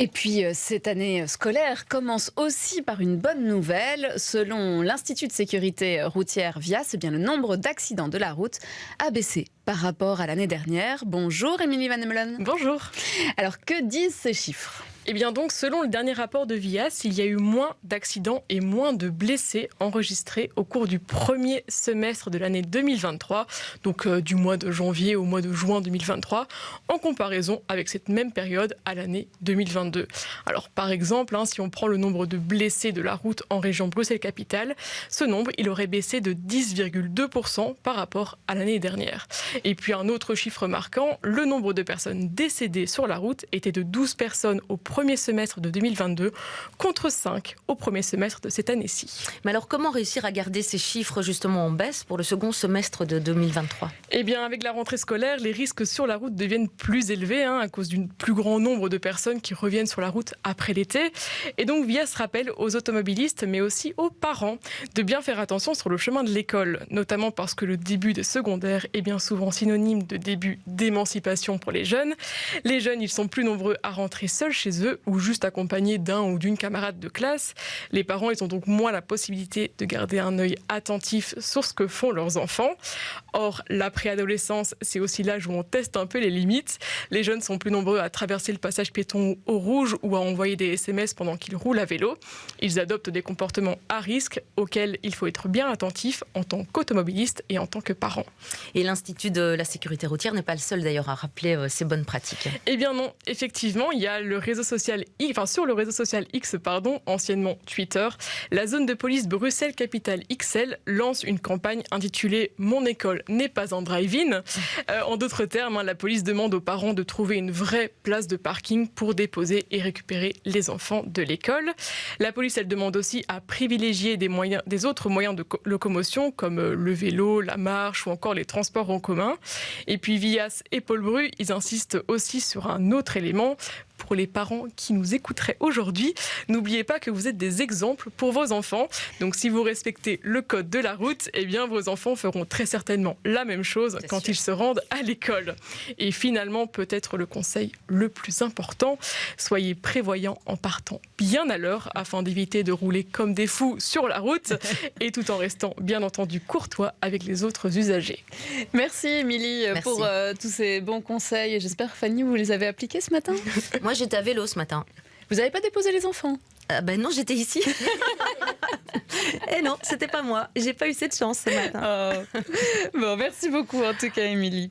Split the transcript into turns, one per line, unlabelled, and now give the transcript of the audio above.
Et puis, cette année scolaire commence aussi par une bonne nouvelle. Selon l'Institut de sécurité routière VIAS, eh bien, le nombre d'accidents de la route a baissé par rapport à l'année dernière. Bonjour Émilie Van Hemelen.
Bonjour.
Alors, que disent ces chiffres ?
Eh bien donc, selon le dernier rapport de VIAS, il y a eu moins d'accidents et moins de blessés enregistrés au cours du premier semestre de l'année 2023, donc du mois de janvier au mois de juin 2023, en comparaison avec cette même période à l'année 2022. Alors par exemple, si on prend le nombre de blessés de la route en région Bruxelles-Capitale, ce nombre il aurait baissé de 10,2% par rapport à l'année dernière. Et puis un autre chiffre marquant, le nombre de personnes décédées sur la route était de 12 personnes au premier semestre de 2022 contre 5 au premier semestre de cette année-ci.
Mais alors comment réussir à garder ces chiffres justement en baisse pour le second semestre de 2023 ?
Eh bien avec la rentrée scolaire, les risques sur la route deviennent plus élevés à cause d'un plus grand nombre de personnes qui reviennent sur la route après l'été. Et donc VIAS rappelle aux automobilistes mais aussi aux parents de bien faire attention sur le chemin de l'école, notamment parce que le début des secondaires est bien souvent synonyme de début d'émancipation pour les jeunes. Les jeunes, ils sont plus nombreux à rentrer seuls chez eux ou juste accompagnés d'un ou d'une camarade de classe. Les parents, ils ont donc moins la possibilité de garder un œil attentif sur ce que font leurs enfants. Or, la préadolescence, c'est aussi l'âge où on teste un peu les limites. Les jeunes sont plus nombreux à traverser le passage piéton au rouge ou à envoyer des SMS pendant qu'ils roulent à vélo. Ils adoptent des comportements à risque auxquels il faut être bien attentif en tant qu'automobiliste et en tant que parent.
Et l'Institut de la sécurité routière n'est pas le seul d'ailleurs à rappeler ces bonnes pratiques.
Eh bien non, effectivement, il y a le réseau social sur le réseau social X, anciennement Twitter, la zone de police Bruxelles-Capitale XL lance une campagne intitulée « Mon école n'est pas un drive-in ». En d'autres termes, la police demande aux parents de trouver une vraie place de parking pour déposer et récupérer les enfants de l'école. La police, elle demande aussi à privilégier des autres moyens de locomotion comme le vélo, la marche ou encore les transports en commun. Et puis VIAS et Paul Bru, ils insistent aussi sur un autre élément. Pour les parents qui nous écouteraient aujourd'hui, n'oubliez pas que vous êtes des exemples pour vos enfants. Donc si vous respectez le code de la route, eh bien vos enfants feront très certainement la même chose quand ils se rendent à l'école. Et finalement, peut-être le conseil le plus important, soyez prévoyants en partant bien à l'heure afin d'éviter de rouler comme des fous sur la route et tout en restant bien entendu courtois avec les autres usagers.
Merci Émilie pour tous ces bons conseils. J'espère Fanny, vous les avez appliqués ce matin ?
Moi, j'étais à vélo ce matin.
Vous n'avez pas déposé les enfants ?
Non, j'étais ici. Et non, c'était pas moi. J'ai pas eu cette chance ce matin.
Bon, merci beaucoup en tout cas, Émilie.